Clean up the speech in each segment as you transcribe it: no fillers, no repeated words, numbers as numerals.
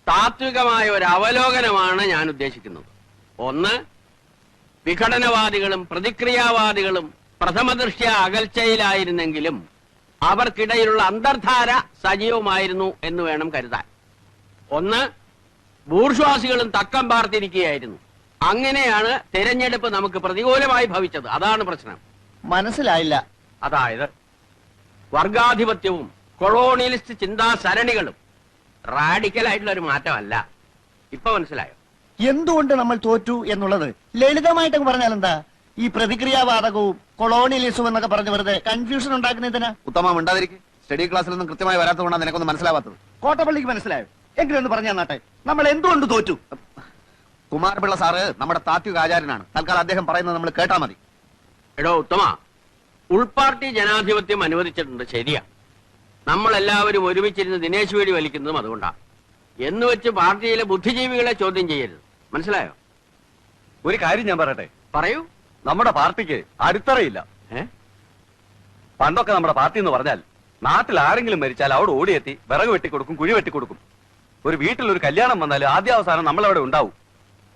താത്വികമായ ഒരു അവലോകനമാണ് ഞാൻ ഉദ്ദേശിക്കുന്നത്. ഒന്ന്, വിഘടനവാദികളും പ്രതിക്രിയാവാദികളും പ്രഥമദൃഷ്ട്യാ അകൽച്ചയിലായിരുന്നെങ്കിലും അവർക്കിടയിലുള്ള അന്തർധാര സജീവമായിരുന്നു എന്ന് വേണം കരുതാൻ. ഒന്ന്, ബൂർഷ്വാസികളും തക്കം പാർത്തിരിക്കുകയായിരുന്നു. അങ്ങനെയാണ് തെരഞ്ഞെടുപ്പ് നമുക്ക് പ്രതികൂലമായി ഭവിച്ചത്. അതാണ് പ്രശ്നം. മനസ്സിലായില്ല. അതായത് വർഗാധിപത്യവും കൊളോണിയലിസ്റ്റ് ചിന്താസരണികളും റാഡിക്കലായിട്ടുള്ള ഒരു മാറ്റമല്ല. ഇപ്പൊ മനസ്സിലായോ എന്തുകൊണ്ട് നമ്മൾ തോറ്റു എന്നുള്ളത്? ലളിതമായിട്ടൊക്കെ പറഞ്ഞാൽ എന്താ? ഈ പ്രതിക്രിയാവാദകവും കൊളോണിയലിസവും എന്നൊക്കെ പറഞ്ഞ് വെറുതെ കൺഫ്യൂഷൻ ഉണ്ടാക്കുന്നതിനാ. ഉത്തമം ഉണ്ടാതിരിക്കും. സ്റ്റഡി ക്ലാസ്സിലൊന്നും കൃത്യമായി വരാത്തതുകൊണ്ടാണ് നിനക്കൊന്നും മനസ്സിലാവാത്തത്. കോട്ടപ്പള്ളിക്ക് മനസ്സിലായോ? എങ്കിലും ഒന്ന് പറഞ്ഞു തന്നാട്ടെ, നമ്മൾ എന്തുകൊണ്ട് തോറ്റു? കുമാരപിള്ള സാറ് നമ്മുടെ താത്വിക ആചാര്യനാണ്. തൽക്കാലം അദ്ദേഹം പറയുന്നത് നമ്മൾ കേട്ടാ മതി. എടോ ഉത്തമ, ഉൾപാർട്ടി ജനാധിപത്യം അനുവദിച്ചിട്ടുണ്ട്, ശരിയാ. നമ്മളെല്ലാവരും ഒരുമിച്ചിരുന്ന് ദിനേശ് വേടി വലിക്കുന്നതും അതുകൊണ്ടാണ്. എന്ന് വെച്ച് പാർട്ടിയിലെ ബുദ്ധിജീവികളെ ചോദ്യം ചെയ്യരുത്. മനസ്സിലായോ? ഒരു കാര്യം ഞാൻ പറയട്ടെ. പറയൂ. നമ്മുടെ പാർട്ടിക്ക് അടിത്തറയില്ല. പണ്ടൊക്കെ നമ്മുടെ പാർട്ടി എന്ന് പറഞ്ഞാൽ നാട്ടിൽ ആരെങ്കിലും മരിച്ചാൽ അവിടെ ഓടിയെത്തി വിറക് വെട്ടിക്കൊടുക്കും, കുഴി വെട്ടിക്കൊടുക്കും. ഒരു വീട്ടിൽ ഒരു കല്യാണം വന്നാലും ആദ്യാവസാനം നമ്മളവിടെ ഉണ്ടാവും.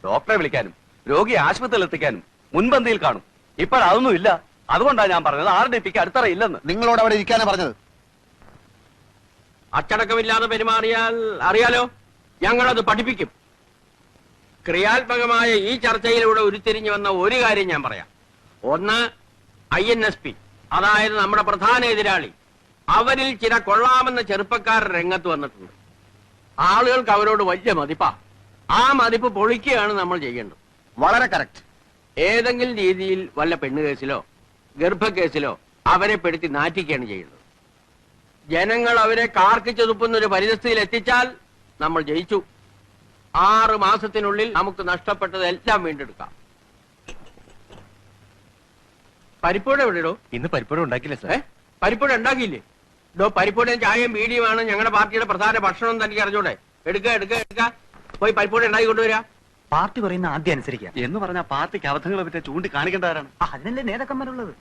ഡോക്ടറെ വിളിക്കാനും രോഗിയെ ആശുപത്രിയിൽ എത്തിക്കാനും മുൻപന്തിയിൽ കാണും. ഇപ്പോഴതൊന്നും ഇല്ല. അതുകൊണ്ടാണ് ഞാൻ പറഞ്ഞത് RDPക്ക് അടിത്തറ ഇല്ലെന്ന്. നിങ്ങളോട് അവിടെ ഇരിക്കാനാ പറഞ്ഞത്. അച്ചടക്കമില്ലാതെ പെരുമാറിയാൽ അറിയാലോ, ഞങ്ങളത് പഠിപ്പിക്കും. ക്രിയാത്മകമായ ഈ ചർച്ചയിലൂടെ ഉരുത്തിരിഞ്ഞു വന്ന ഒരു കാര്യം ഞാൻ പറയാം. ഒന്ന്, INSP, അതായത് നമ്മുടെ പ്രധാന എതിരാളി. അവരിൽ ചില കൊള്ളാമെന്ന ചെറുപ്പക്കാർ രംഗത്ത് വന്നിട്ടുണ്ട്. ആളുകൾക്ക് അവരോട് വലിയ മതിപ്പാ. ആ മതിപ്പ് പൊളിക്കുകയാണ് നമ്മൾ ചെയ്യേണ്ടത്. വളരെ കറക്റ്റ്. ഏതെങ്കിലും രീതിയിൽ വല്ല പെണ്ണുകേസിലോ ഗർഭക്കേസിലോ അവരെ പെടുത്തി നാറ്റിക്കുകയാണ് ചെയ്യുന്നത്. ജനങ്ങൾ അവരെ കാർക്കിച്ചു തുപ്പുന്ന ഒരു പരിതസ്ഥിതിയിൽ എത്തിച്ചാൽ നമ്മൾ ജയിച്ചു. 6 മാസത്തിനുള്ളിൽ നമുക്ക് നഷ്ടപ്പെട്ടതെല്ലാം വീണ്ടെടുക്കാം. പരിപ്പൂട എവിടെയോ? ഇന്ന് പരിപ്പൂട ഉണ്ടാക്കില്ല സാർ. പരിപ്പൂട ഉണ്ടാക്കിയില്ലേ? പരിപ്പൂടയും ചായയും ബീഡിയുമാണ് ഞങ്ങളുടെ പാർട്ടിയുടെ പ്രധാന ഭക്ഷണം. തനിക്ക് അറിഞ്ഞൂടെ? എടുക്ക പോയി പരിപ്പൂട ഉണ്ടാക്കി കൊണ്ടുവരാ. പാർട്ടി പറയുന്ന ആദ്യം അനുസരിക്കാം എന്ന് പറഞ്ഞാൽ പാർട്ടിക്ക് അബദ്ധങ്ങളെ പറ്റി ചൂണ്ടിക്കാണിക്കേണ്ടവരാണ്. അതിനല്ലേ നേതാക്കന്മാരുള്ളത്.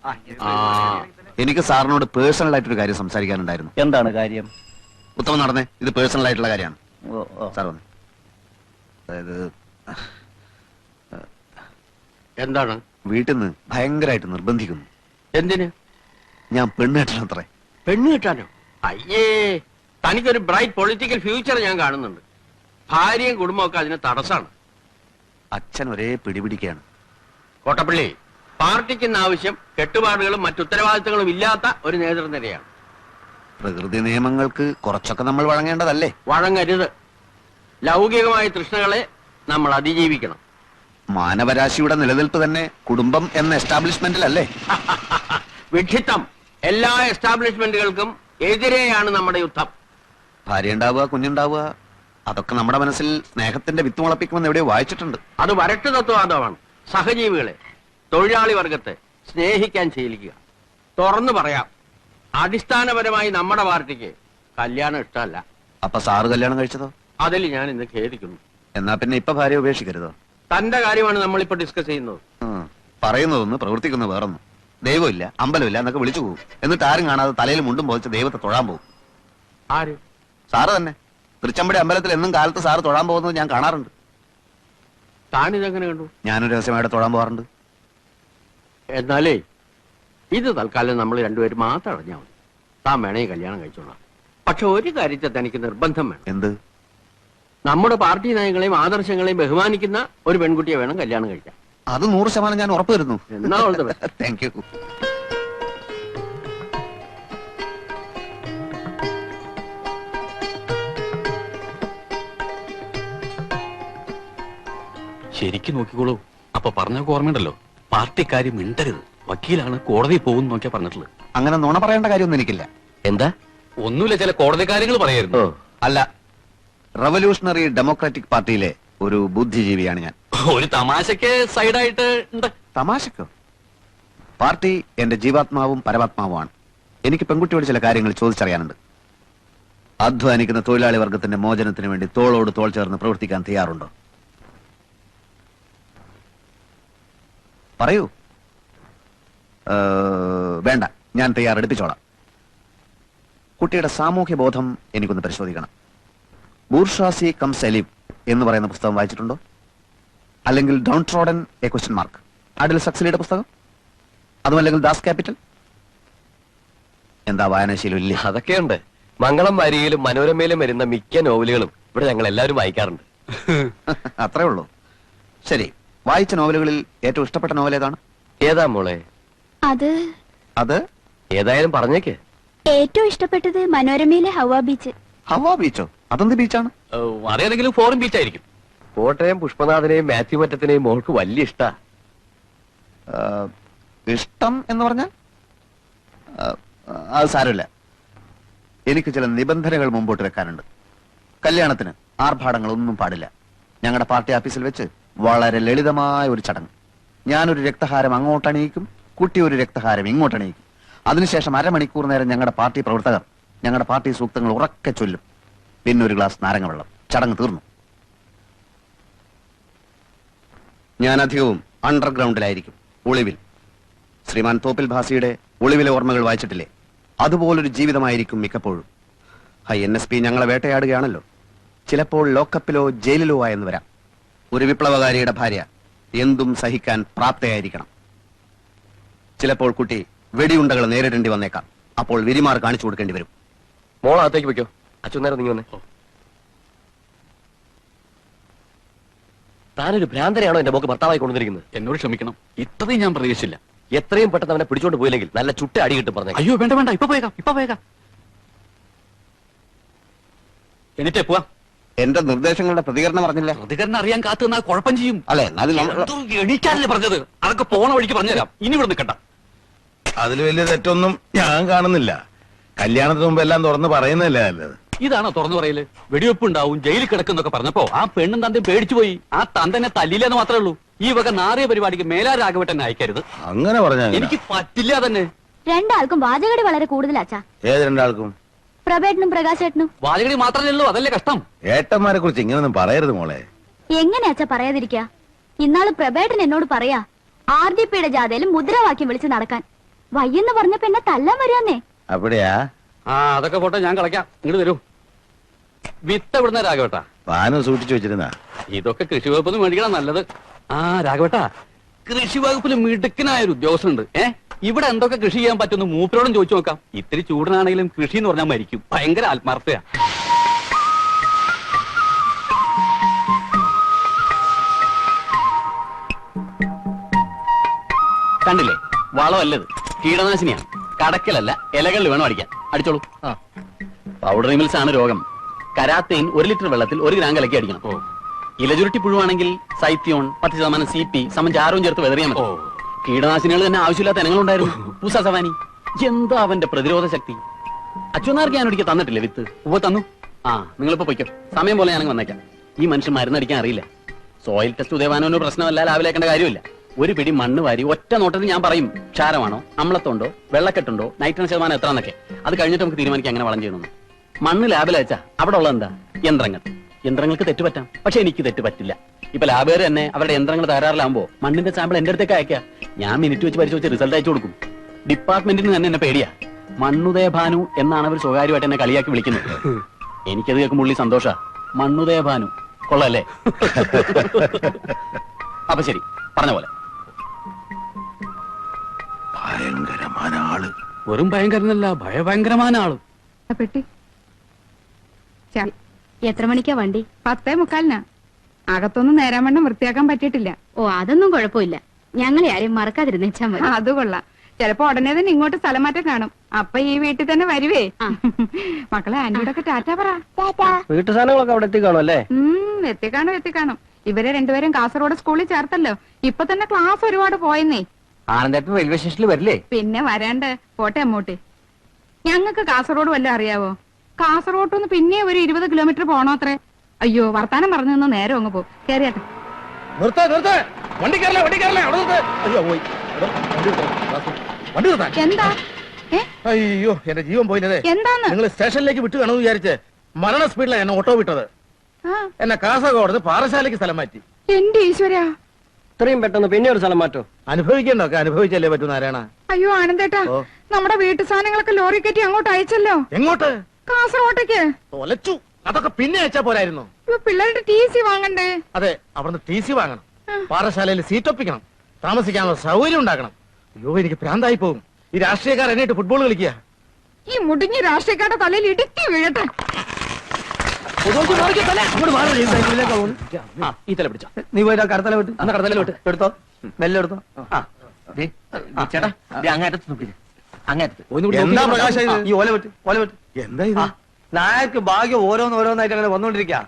എനിക്ക് സാറിനോട് പേഴ്സണൽ ആയിട്ടൊരു കാര്യം സംസാരിക്കാനുണ്ടായിരുന്നു. എന്താണ് കാര്യം? ഉത്തമം നടന്നേ, ഇത് പേഴ്സണൽ ആയിട്ടുള്ള കാര്യമാണ്. സാർ വന്നേ. അതായത് എന്താണ്? വീട്ടിൽ നിന്ന് ഭയങ്കരമായിട്ട് നിർബന്ധിക്കുന്നു. എന്തിന്? ഞാൻ പെണ്ണ് കെട്ടണത്രേ. പെണ്ണ് കിട്ടാനോ? അയ്യേ, തനിക്കൊരു ബ്രൈറ്റ് പൊളിറ്റിക്കൽ ഫ്യൂച്ചർ ഞാൻ കാണുന്നുണ്ട്. ഭാര്യയും കുടുംബമൊക്കെ അതിന് തടസ്സാണ്. അച്ഛൻ ഒരേ പിടിപിടിക്കുകയാണ്. കോട്ടപ്പള്ളി, പാർട്ടിക്ക് ഇന്ന് ആവശ്യം കെട്ടുപാടുകളും മറ്റുത്തരവാദിത്തങ്ങളും ഇല്ലാത്ത ഒരു നേതൃനിരയാണ്. പ്രകൃതി നിയമങ്ങൾക്ക് കുറച്ചൊക്കെ നമ്മൾ വഴങ്ങേണ്ടതല്ലേ? വഴങ്ങരുത്. ലൗകികമായ തൃഷ്ണകളെ നമ്മൾ അതിജീവിക്കണം. മാനവരാശിയുടെ നിലനിൽപ്പ് തന്നെ കുടുംബം എന്ന എസ്റ്റാബ്ലിഷ്മെന്റിലല്ലേ? വിഡ്ഢിത്തം. എല്ലാ എസ്റ്റാബ്ലിഷ്മെന്റുകൾക്കും എതിരെയാണ് നമ്മുടെ യുദ്ധം. ഭാര്യ ഉണ്ടാവുക, കുഞ്ഞുണ്ടാവുക, അതൊക്കെ നമ്മുടെ മനസ്സിൽ സ്നേഹത്തിന്റെ വിത്ത് മുളപ്പിക്കുമെന്ന് എവിടെയോ വായിച്ചിട്ടുണ്ട്. അത് വരട്ട് തത്വവാദമാണ്. സഹജീവികളെ, തൊഴിലാളി വർഗത്തെ സ്നേഹിക്കാൻ ശീലിക്കുക. തുറന്നു പറയാം, അടിസ്ഥാനപരമായി നമ്മുടെ പാർട്ടിക്ക് കല്യാണം ഇഷ്ടമല്ല. അപ്പൊ സാറ് കല്യാണം കഴിച്ചതോ? അതിൽ ഞാൻ ഇന്ന് ഖേദിക്കുന്നു. എന്നാ പിന്നെ ഇപ്പൊ ഭാര്യ ഉപേക്ഷിക്കരുതോ? തന്റെ കാര്യമാണ് നമ്മളിപ്പോ ഡിസ്കസ് ചെയ്യുന്നത്. പറയുന്നതൊന്ന് പ്രവർത്തിക്കുന്ന വേറൊന്നും. ദൈവമില്ല, അമ്പലമില്ല എന്നൊക്കെ വിളിച്ചു പോകും. എന്നിട്ട് ആരും കാണാതെ തലയിൽ മുണ്ടും പോയിച്ച് ദൈവത്തെ തൊഴാൻ പോകും. ആര്? സാറ് തന്നെ. തൃച്ചമ്പടി അമ്പലത്തിൽ എന്നും കാലത്ത് സാറ് തൊഴാൻ പോകുന്നത് ഞാൻ കാണാറുണ്ട്. താനിതെങ്ങനെ കണ്ടു? ഞാനൊരു രഹസ്യമായിട്ട് തൊഴാൻ പോകാറുണ്ട്. എന്നാലേ ഇത് തൽക്കാലം നമ്മൾ രണ്ടുപേരും മാത്രം അറിഞ്ഞാൽ മതി. താൻ വേണേ കല്യാണം കഴിച്ചോളാം. പക്ഷെ ഒരു കാര്യത്തെ തനിക്ക് നിർബന്ധം വേണം. എന്ത്? നമ്മുടെ പാർട്ടി നയങ്ങളെയും ആദർശങ്ങളെയും ബഹുമാനിക്കുന്ന ഒരു പെൺകുട്ടിയെ വേണം കല്യാണം കഴിക്കാൻ. അത് 100% ഞാൻ ഉറപ്പ് വരുന്നു. എന്നാ താങ്ക് യു. ശരിക്കും നോക്കിക്കോളൂ. അപ്പൊ പറഞ്ഞൊക്കെ ഓർമ്മയുണ്ടല്ലോ, പാർട്ടിക്കാരി മിണ്ടരുത്, വക്കീലാണ്, കോടതി പോകും നോക്കിയാ പറഞ്ഞിട്ടുള്ളത്. അങ്ങനെ നുണ പറയേണ്ട കാര്യമൊന്നും എനിക്കില്ല. എന്താ? ഒന്നുമില്ല, ചില കോടതി കാര്യങ്ങൾ പറയായിരുന്നു. അല്ല, റവല്യൂഷണറി ഡെമോക്രാറ്റിക് പാർട്ടിയിലെ ഒരു ബുദ്ധിജീവിയാണ് ഞാൻ. ഒരു തമാശക്ക് സൈഡായിട്ട് ഉണ്ട്. തമാശക്കോ? പാർട്ടി എന്റെ ജീവാത്മാവും പരമാത്മാവുമാണ്. എനിക്ക് പെൺകുട്ടിയോട് ചില കാര്യങ്ങൾ ചോദിച്ചറിയാനുണ്ട്. അധ്വാനിക്കുന്ന തൊഴിലാളി വർഗത്തിന്റെ മോചനത്തിന് വേണ്ടി തോളോട് തോൾ ചേർന്ന് പ്രവർത്തിക്കാൻ തയ്യാറുണ്ടോ? പറയൂ. വേണ്ട, ഞാൻ തയ്യാറെടുപ്പിച്ചോളാം. കുട്ടിയുടെ സാമൂഹ്യ ബോധം എനിക്കൊന്ന് പരിശോധിക്കണം. ബൂർഷാസി കം സലീം എന്ന് പറയുന്ന പുസ്തകം വായിച്ചിട്ടുണ്ടോ? അല്ലെങ്കിൽ downtrodden a question mark, ആഡിൽ സക്സലിയുടെ പുസ്തകം? അതുമല്ലെങ്കിൽ ദാസ് ക്യാപിറ്റൽ? എന്താ വായനാശീലം ഇല്ലേ? അതൊക്കെയുണ്ട്. മംഗളം വാരികയിലും മനോരമയിലും വരുന്ന മിക്ക നോവലുകളും ഇവിടെ ഞങ്ങൾ എല്ലാവരും വായിക്കാറുണ്ട്. അത്രേ ഉള്ളൂ. ശരി, വായിച്ച നോവലുകളിൽ ഏറ്റവും ഇഷ്ടപ്പെട്ട നോവൽ ഏതാണ്? ഏതാ മോളെ? അത് ഏതായാലും പറഞ്ഞേക്ക്. ഏറ്റവും ഇഷ്ടപ്പെട്ടത് മനോരമയിലെ ഹവ ബീച്ച്. ഹവാ ബീച്ചോ? അതെന്ത് ബീച്ചാണ്? അതേതെങ്കിലും ഫോറിൻ ബീച്ച് ആയിരിക്കും. കോട്ടയം പുഷ്പനാഥനെയും മാത്യു മറ്റത്തിനെയും മോൾക്ക് വലിയ ഇഷ്ടാ. ഇഷ്ടം എന്ന് പറഞ്ഞാൽ അത് സാരമില്ല. എനിക്ക് ചില നിബന്ധനകൾ മുമ്പോട്ട് വെക്കാനുണ്ട്. കല്യാണത്തിന് ആർഭാടങ്ങളൊന്നും പാടില്ല. ഞങ്ങളുടെ പാർട്ടി ഓഫീസിൽ വെച്ച് വളരെ ലളിതമായ ഒരു ചടങ്ങ്. ഞാനൊരു രക്തഹാരം അങ്ങോട്ടണിയിക്കും, കുട്ടി ഒരു രക്തഹാരം ഇങ്ങോട്ടണിയിക്കും. അതിനുശേഷം അരമണിക്കൂർ നേരം ഞങ്ങളുടെ പാർട്ടി പ്രവർത്തകർ ഞങ്ങളുടെ പാർട്ടി സൂക്തങ്ങൾ ഉറക്കെ ചൊല്ലും. പിന്നെ ഒരു ഗ്ലാസ് നാരങ്ങ വെള്ളം. ചടങ്ങ് തീർന്നു. ഞാൻ അധികവും അണ്ടർഗ്രൗണ്ടിലായിരിക്കും, ഒളിവിൽ. ശ്രീമാൻ തോപ്പിൽ ഭാസിയുടെ ഒളിവിലെ ഓർമ്മകൾ വായിച്ചിട്ടില്ലേ? അതുപോലൊരു ജീവിതമായിരിക്കും മിക്കപ്പോഴും. NSP ഞങ്ങളെ വേട്ടയാടുകയാണല്ലോ. ചിലപ്പോൾ ലോക്കപ്പിലോ ജയിലിലോ ആയെന്ന് വരാം. ഒരു വിപ്ലവകാരിയുടെ ഭാര്യ എന്തും സഹിക്കാൻ പ്രാപ്തയായിരിക്കണം. ചിലപ്പോൾ കുട്ടി വെടിയുണ്ടകൾ നേരിടേണ്ടി വന്നേക്കാം. അപ്പോൾ വിരിമാർ കാണിച്ചു കൊടുക്കേണ്ടി വരും. മോൾ അകത്തേക്ക് വെക്കോ. അച്ഛനേരം നീ വന്നേ. താനൊരു ഭ്രാന്തരെയാണോ എന്റെ മോക്ക് ഭർത്താവായി കൊണ്ടുവന്നിരിക്കുന്നത്? എന്നോട് ക്ഷമിക്കണം, ഇത്രയും ഞാൻ പ്രതീക്ഷിച്ചില്ല. എത്രയും പെട്ടെന്ന് അവനെ പിടിച്ചോണ്ട് പോയില്ലെങ്കിൽ നല്ല ചുട്ട അടി കിട്ടും പറഞ്ഞു. അയ്യോ വേണ്ട വേണ്ട, ഇപ്പൊ പോയേക്കാം. എന്നിട്ടേ പോവാം. എന്റെ നിർദ്ദേശങ്ങളുടെ പ്രതികരണം പറഞ്ഞില്ല. പ്രതികരണം അറിയാൻ കാത്തു നിന്നാ കുഴപ്പം ചെയ്യും. അല്ലെ, എന്നാലും നമ്മൾ- എന്തും എണീക്കാനല്ലേ പറഞ്ഞത്? അതൊക്കെ പോണ വഴിക്ക് പറഞ്ഞുതരാം. ഇനി ഇവിടെ നിൽക്കണ്ട. അതിൽ വലിയ തെറ്റൊന്നും ഞാൻ കാണുന്നില്ല. കല്യാണത്തിന് മുമ്പ് എല്ലാം തുറന്ന് പറയുന്നല്ലേ നല്ലത്. ഇതാണോ തുറന്നു പറയല്? വെടിവെപ്പ് ഉണ്ടാവും, ജയിലിൽ കിടക്കുന്നൊക്കെ പറഞ്ഞപ്പോ ആ പെണ്ണും തന്തയും പേടിച്ചു പോയി. ആ തന്തനെ തല്ലില്ലെന്ന് മാത്രമേ ഉള്ളൂ. ഈ വക നാറിയ പരിപാടിക്ക് മേലാ രാഘവട്ടനെ അയക്കരുത്. അങ്ങനെ പറഞ്ഞാൽ എനിക്ക് പറ്റില്ല തന്നെ. രണ്ടാൾക്കും വാചകടി വളരെ കൂടുതലാച്ചാ. ഏത് രണ്ടാൾക്കും? പ്രഭേട്ടനും പ്രകാശേട്ടനും. വാചകടി മാത്രമേ ഉള്ളൂ, അതല്ലേ കഷ്ടം. ഏട്ടന്മാരെ കുറിച്ച് ഇങ്ങനൊന്നും പറയരുത് മോളെ. എങ്ങനെയാച്ചാ പറയാതിരിക്കാ? ഇന്നാള് പ്രഭേട്ടൻ എന്നോട് പറയാ RDPയുടെ ജാഥയിൽ മുദ്രാവാക്യം വിളിച്ച് നടക്കാൻ. വയ്യെന്ന് പറഞ്ഞപ്പോ എന്നെ തല്ലാൻ വരുന്നേ. അവിടെയാ? ആ അതൊക്കെ പോട്ടെ, ഞാൻ കളയ്ക്കാം. ഇങ്ങോട്ട് വരൂ. വിത്ത് എവിടുന്ന രാഘവട്ടാ? പാനം സൂക്ഷിച്ചു വെച്ചിരുന്ന. ഇതൊക്കെ കൃഷി വകുപ്പിന് മേടിക്കണം നല്ലത്. ആ രാഘവട്ടാ, കൃഷി വകുപ്പിൽ മിടുക്കനായ ഒരു ഉദ്യോഗസ്ഥനുണ്ട്. ഇവിടെ എന്തൊക്കെ കൃഷി ചെയ്യാൻ പറ്റുമെന്ന് മൂപ്പരോടും ചോദിച്ചു നോക്കാം. ഇത്തിരി ചൂടനാണെങ്കിലും കൃഷി എന്ന് പറഞ്ഞാൽ മരിക്കും. ഭയങ്കര ആത്മാർത്ഥയാ. കണ്ടില്ലേ, വളമല്ലത്, കീടനാശിനിയാണ്. കടക്കലല്ല, ഇലകളിൽ വേണം അടിക്കാൻ. അടിച്ചോളൂ. പൗഡർ മിൽസ് ആണ് രോഗം. കരാത്തേൻ 1 ലിറ്റർ വെള്ളത്തിൽ 1 ഗ്രാം കലക്കി അടിക്കണം. ഇലചുരുട്ടി പുഴുവാണെങ്കിൽ സൈത്യോൺ 10% CP ചാരവും ചേർത്ത് വെതറിയാൽ മതി. കീടനാശിനികൾ തന്നെ ആവശ്യമില്ലാത്ത ഇനങ്ങളുണ്ടായിരുന്നു. പൂസ സവാനി. എന്താ അവന്റെ പ്രതിരോധ ശക്തി! അച്ഛനാർക്ക് ഞാൻ ഒരിക്കൽ തന്നിട്ടില്ലേ വിത്ത്? തന്നു. ആ നിങ്ങളിപ്പോ പൊയ്ക്കോ, സമയം പോലെ ഞാനങ്ങ് വന്നേക്കാം. ഈ മനുഷ്യൻ മരുന്നടിക്കാൻ അറിയില്ല. സോയിൽ ടെസ്റ്റ് ഉദയവാനോ പ്രശ്നമല്ല, ലാവിലേക്കേണ്ട കാര്യമില്ല. ഒരു പിടി മണ്ണ് വാരി ഒറ്റ നോട്ടത്തിൽ ഞാൻ പറയും ക്ഷാരമാണോ, അമ്ലത്തുണ്ടോ, വെള്ളക്കെട്ടുണ്ടോ, നൈട്രജൻ ശതമാനം എത്രന്നൊക്കെ. അത് കഴിഞ്ഞിട്ട് നമുക്ക് തീരുമാനിക്കാം എങ്ങനെ വളം ചെയ്യണമെന്ന്. മണ്ണ് ലാബിൽ അയച്ചാ അവിടെ ഉള്ള എന്താ? യന്ത്രങ്ങൾക്ക് തെറ്റുപറ്റാം, പക്ഷെ എനിക്ക് തെറ്റ് പറ്റില്ല. ഇപ്പൊ ലാബുകാർ തന്നെ അവരുടെ യന്ത്രങ്ങൾ തകരാറിലാകുമ്പോ മണ്ണിന്റെ സാമ്പിൾ എന്റെ അടുത്തേക്ക് അയക്കാം. ഞാൻ മിനിറ്റ് വെച്ച് പരിശോധിച്ച് റിസൾട്ട് അയച്ചു കൊടുക്കും. ഡിപ്പാർട്ട്മെന്റിന് തന്നെ എന്നെ പേടിയാ. മണ്ണുദയ ഭാനു എന്നാണ് അവർ സ്വകാര്യമായിട്ട് എന്നെ കളിയാക്കി വിളിക്കുന്നത്. എനിക്കത് കേൾക്കുമ്പോൾ ഉള്ളി സന്തോഷ. മണ്ണുദയ ഭാനു കൊള്ളല്ലേ? അപ്പൊ ശരി, പറഞ്ഞ പോലെ. ഭയങ്കരമായ ആള്. വെറും ഭയങ്കരനല്ല, ഭയഭയങ്കരമായ ആള്. പെട്ടി എത്ര മണിക്കാ വണ്ടി? 10:45. അകത്തൊന്നും നേരാൻ വണ്ണം വൃത്തിയാക്കാൻ പറ്റിയിട്ടില്ല. ഓ അതൊന്നും കുഴപ്പമില്ല, ഞങ്ങളെ ആരെയും മറക്കാതിരുന്നേച്ചാ മതി. അത് കൊള്ളാം. ചിലപ്പോ ഉടനെ തന്നെ ഇങ്ങോട്ട് സ്ഥലം മാറ്റം കാണും. അപ്പൊ ഈ വീട്ടിൽ തന്നെ വരുവേ. മക്കളെ ആന്റിയോടൊക്കെ ടാറ്റ പറ. വീട്ടു സാധനങ്ങളൊക്കെ അവിടെ എത്തിക്കാണോ അല്ലേ? എത്തിക്കാണും. ഇവരെ രണ്ടുപേരും കാസർഗോഡ് സ്കൂളിൽ ചേർത്തല്ലോ. ഇപ്പൊ തന്നെ ക്ലാസ് ഒരുപാട് പോയെന്നേ. ആനന്ദേട്ടൻ റെയിൽവേ സ്റ്റേഷനിൽ വരില്ലേ? പിന്നെ വരാണ്ട് പോട്ടെ അമ്മൂട്ടി. ഞങ്ങൾക്ക് കാസർഗോഡ് വല്ലതും അറിയാവോ? കാസർഗോഡ് പിന്നെ ഒരു 20 കിലോമീറ്റർ പോണോ അത്രേ. അയ്യോ, വർത്താനം പറഞ്ഞു നിന്ന് നേരം അങ്ങ് പോ. കേറിയാട്ടെ. എന്താ? അയ്യോ, എന്റെ ജീവൻ പോയില്ലേ. എന്താന്ന്? നിങ്ങൾ സ്റ്റേഷനിലേക്ക് വിട്ടു കാണുമെന്ന് വിചാരിച്ച് മരണ സ്പീഡിലാണ് എന്നെ ഓട്ടോ വിട്ടത്. എന്നെ കാസർഗോഡ് പാറശാലയ്ക്ക് സ്ഥലം മാറ്റി. എന്റെ ഈശ്വരാ, ഇത്രയും പെട്ടെന്ന് പിന്നെ ഒരു സ്ഥലം മാറ്റോ? അനുഭവിക്കണ്ടൊക്കെ അനുഭവിച്ചല്ലേ പറ്റൂ നാരായണ. അയ്യോ ആനന്ദേട്ടാ, നമ്മുടെ വീട്ടു സാധനങ്ങളൊക്കെ ലോറി കയറ്റി അങ്ങോട്ട് അയച്ചല്ലോ. എങ്ങോട്ട്? കാസർഗോട്ടേക്ക്. തൊലച്ചു. അതൊക്കെ പിന്നെ അയച്ചാ പോരായിരുന്നു. പിള്ളേരുടെ ടി സി വാങ്ങണ്ടേ? അതെ, അവിടുന്ന് ടി സി വാങ്ങണം, പാഠശാലയിൽ സീറ്റ് ഒപ്പിക്കണം, താമസിക്കാനുള്ള സൗകര്യം ഉണ്ടാക്കണം. അയ്യോ, എനിക്ക് ഭ്രാന്തായി പോകും. ഈ രാഷ്ട്രീയക്കാർ എന്നിട്ട് ഫുട്ബോൾ കളിക്കുക. ഈ മുടിഞ്ഞ രാഷ്ട്രീയക്കാരുടെ തലയിൽ ഇടുക്കി വീഴട്ടെ. ഈ തല പിടിച്ചോ. നീ പോയിട്ട് കടത്തല വിട്ട് അന്ന് കടത്തല വിട്ട് എടുത്തോ, മെല്ലെ എടുത്തോ. ചേട്ടാ അങ്ങേറ്റത്ത് അങ്ങേറ്റത്ത് എന്താ പ്രകാശം ഇത്? ഈ ഓല വിട്ട്, ഓല വിട്ട്. എന്താ ഇത്? നായർക്ക് ഭാഗ്യം ഓരോന്നോരോന്നായിട്ട് അങ്ങനെ വന്നോണ്ടിരിക്കുക.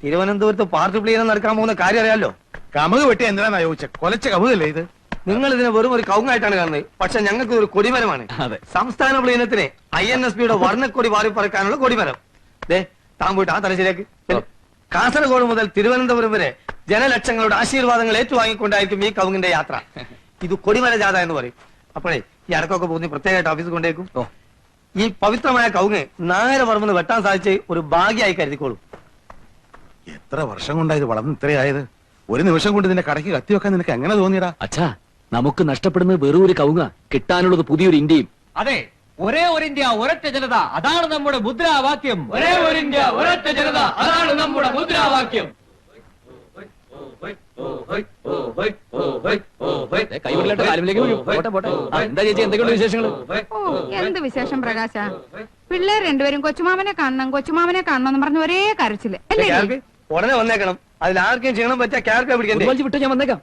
തിരുവനന്തപുരത്ത് പാർട്ടി പ്ലീനം നടക്കാൻ പോകുന്ന കാര്യം അറിയാലോ. കമുക് വെട്ടി എന്തിനാ ചോദിച്ച? കൊലച്ച കമുകല്ലേ ഇത്? നിങ്ങൾ ഇതിനെ വെറും ഒരു കവുങ്ങായിട്ടാണ് കാണുന്നത്. പക്ഷെ ഞങ്ങൾക്ക് ഒരു കൊടിമരമാണ്. അതെ. സംസ്ഥാന പ്ലീനത്തിന് INSPയുടെ വർണ്ണക്കൊടി വാരിപ്പറക്കാനുള്ള കൊടിമരം. ദേ, താൻ പോയിട്ട് ആ തലശ്ശേരിക്ക്. കാസർഗോഡ് മുതൽ തിരുവനന്തപുരം വരെ ജനലക്ഷങ്ങളുടെ ആശീർവാദങ്ങൾ ഏറ്റുവാങ്ങിക്കൊണ്ടായിരിക്കും ഈ കവുങ്ങിന്റെ യാത്ര. ഇത് കൊടിമര ജാഥ എന്ന് പറയും. അപ്പോഴേ ഈ അടക്കമൊക്കെ പോകുന്ന പ്രത്യേകമായിട്ട് ഓഫീസിൽ കൊണ്ടേക്കും. ഈ പവിത്രമായ കവുങ്ങ് നായരവർമ്മന്ന് വെട്ടാൻ സാധിച്ച് ഒരു ഭാഗ്യമായി കരുതിക്കോളൂ. എത്ര വർഷം കൊണ്ടാ ഇത് വളർന്ന് ഇത്രയായത്? ഒരു നിമിഷം കൊണ്ട് ഇതിന്റെ കടയ്ക്ക് കത്തിവെക്കാൻ നിനക്ക് എങ്ങനെ തോന്നിയടാ? അച്ഛാ, നമുക്ക് നഷ്ടപ്പെടുന്നത് വെറും ഒരു കവുങ്ങ, കിട്ടാനുള്ളത് പുതിയൊരു ഇന്ത്യയും. അതെ, ഒരേ ഒരു ഇന്ത്യ ഒരൊറ്റ ജനത, അതാണ് നമ്മുടെ മുദ്രാവാക്യം. ഒരേ ഒരു ഇന്ത്യ ഒരൊറ്റ ജനത, അതാണ് നമ്മുടെ മുദ്രാവാക്യം. കൈവിടലായിട്ട് കാലുമിലേക്ക് വീഴും. പോട്ടെ പോട്ടെ. എന്താ ചേച്ചി, എന്തൊക്കെയുള്ള വിശേഷങ്ങൾ? ഓ, എന്ത് വിശേഷം പ്രകാശ. പിള്ളേർ രണ്ടുപേരും കൊച്ചുമാമനെ കാണണം എന്ന് പറഞ്ഞ് ഒരേ കരച്ചില് അല്ലേ? ക്യാർക്ക് ഉടനെ വന്നേക്കണം. അതിൽ ആർക്കും ക്ഷീണം പറ്റിയ ക്യാർക്കാ പിടിക്കണ്ടേ? വിട്ടോ, ഞാൻ വന്നേക്കാം.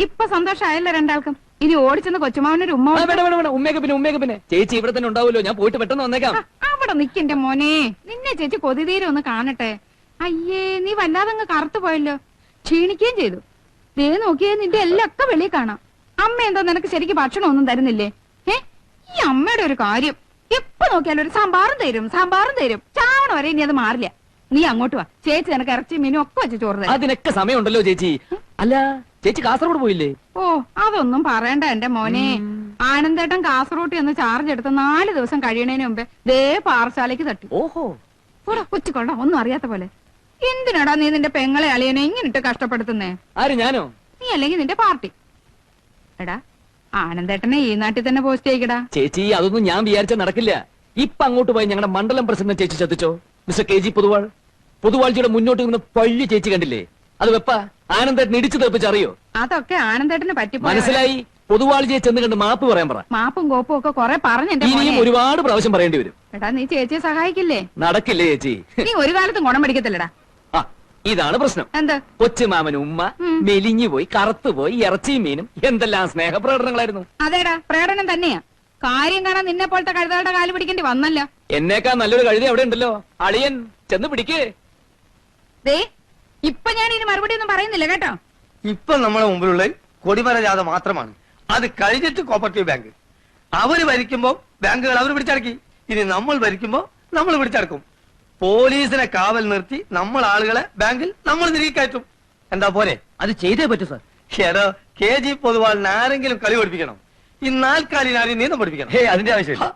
ഇപ്പൊ സന്തോഷമായല്ലോ രണ്ടാൾക്കും. ഇനി ഓടിച്ചെന്ന് കൊച്ചുമാവനൊരു ഉമ്മ ആ, വേണ്ട വേണ്ട വേണ്ട, ഉമ്മയൊക്കെ പിന്നെ ചേച്ചി ഇവിടെ തന്നെ ഉണ്ടാവുമല്ലോ. ഞാൻ പോയിട്ട് പെട്ടെന്ന് വന്നേക്കാം. അവിടെ നിക്കന്റെ മോനെ, നിന്നെ ചേച്ചി കൊതിതീരെ ഒന്ന് കാണട്ടെ. അയ്യേ, നീ വല്ലാതങ്ങ് കറുത്തു പോയല്ലോ, ക്ഷീണിക്കുകയും ചെയ്തു. ദേ നോക്കിയേ, നിന്റെ എല്ലാം ഒക്കെ വെളിയിൽ കാണാം. അമ്മ എന്താ നിനക്ക് ശരിക്കും ഭക്ഷണം ഒന്നും തരുന്നില്ലേ? ഈ അമ്മയുടെ ഒരു കാര്യം, എപ്പോ നോക്കിയാലും ഒരു സാമ്പാറും തരും ചാവണ വരെ ഇനി അത് മാറില്ല. നീ അങ്ങോട്ട് വാ, ചേച്ചി നിനക്ക് ഇറച്ചി മീനും ഒക്കെ വെച്ച് ചോറ് തരാം. അതിനൊക്കെ സമയമുണ്ടല്ലോ ചേച്ചി. അല്ല, ചേച്ചി കാസർഗോഡ് പോയില്ലേ? ഓ, അതൊന്നും പറയണ്ട എന്റെ മോനെ. ആനന്ദേട്ടൻ കാസർഗോഡ് എന്ന് ചാർജ് എടുത്ത് 4 ദിവസം കഴിയണേന് മുമ്പേ ദേ പാറശാലയ്ക്ക് തട്ടി. ഓഹോ, കൊച്ചുകൊണ്ട ഒന്നും അറിയാത്ത പോലെ. എന്തിനാടാ നീ നിന്റെ പെങ്ങളെ അളിയനെ ഇങ്ങനിട്ട് കഷ്ടപ്പെടുത്തുന്നേ? ആര്, ഞാനോ? നീ അല്ലെങ്കിൽ നിന്റെ പാർട്ടി. എടാ, ആനന്ദേട്ടനെ ഈ നാട്ടിൽ തന്നെ പോസ്റ്റ് ചെയ്യിക്കടാ. ചേച്ചി, അതൊന്നും ഞാൻ വിചാരിച്ച നടക്കില്ല. ഇപ്പൊ അങ്ങോട്ട് പോയി ഞങ്ങളുടെ മണ്ഡലം പ്രസിഡന്റ് ചേച്ചി ശ്രദ്ധിച്ചോ? മിസ്റ്റർ KG പൊതുവാഴ്ചയുടെ മുന്നോട്ട് നിന്ന് പള്ളി ചേച്ചി കണ്ടില്ലേ? അത് വെപ്പ ആനന്ദേട്ടൻ ഇടിച്ചു തെറിപ്പിച്ചറിയോ? അതൊക്കെ ആനന്ദേട്ടന് പറ്റിപ്പോ. മനസ്സിലായി. പൊതുവാഴ്ചയെ ചെന്ന് കണ്ട് മാപ്പ് പറയാൻ പറ. മാപ്പും കോപ്പും ഒക്കെ കൊറേ പറഞ്ഞു എന്റെ മോനെ. ഇനിയും ഒരുപാട് പ്രാവശ്യം പറയേണ്ടി വരും. എടാ, നീ ചേച്ചിയെ സഹായിക്കില്ലേ? നടക്കില്ലേ ചേച്ചി? നീ ഒരു കാലത്തും ഗുണം പിടിക്കത്തില്ലടാ. ആ, ഇതാണ് പ്രശ്നം. എന്ത്? കൊച്ചുമാമന് ഉമ്മ മെലിഞ്ഞു പോയി, കറുത്തുപോയി, ഇറച്ചിയും മീനും എന്തെല്ലാം സ്നേഹപ്രകടനങ്ങളായിരുന്നു. അതേടാ, പ്രകടനം തന്നെയാ. കാര്യം കാണാൻ നിന്നെ പോലത്തെ കഴുതകളുടെ കാല് പിടിക്കേണ്ടി വന്നല്ല. എന്നേക്കാ നല്ലൊരു കഴുതി അവിടെ ഉണ്ടല്ലോ. അളിയൻ ചെന്ന് പിടിക്കേ. ദേ, ഇപ്പൊ ഞാൻ ഇനി മറുപടി ഒന്നും പറയുന്നില്ല കേട്ടോ. ഇപ്പൊ നമ്മുടെ മുമ്പിലുള്ള കൊടിമര ജാഥ മാത്രമാണ്. അത് കഴിഞ്ഞിട്ട് കോപ്പറേറ്റീവ് ബാങ്ക്. അവര് ഭരിക്കുമ്പോ ബാങ്കുകൾ അവർ പിടിച്ചടക്കി. ഇനി നമ്മൾ ഭരിക്കുമ്പോ നമ്മൾ പിടിച്ചടക്കും. പോലീസിനെ കാവൽ നിർത്തി നമ്മൾ ആളുകളെ ബാങ്കിൽ നമ്മൾ തിരികെ കയറ്റും. എന്താ പോരെ? അത് ചെയ്തേ പറ്റൂ സാർ. ഏതോ KG പൊതുവാളിന് ആരെങ്കിലും കളി പഠിപ്പിക്കണം. ഈ 4 കാലിന് ആരെയും നീന്തം പഠിപ്പിക്കണം. അതിന്റെ ആവശ്യമില്ല.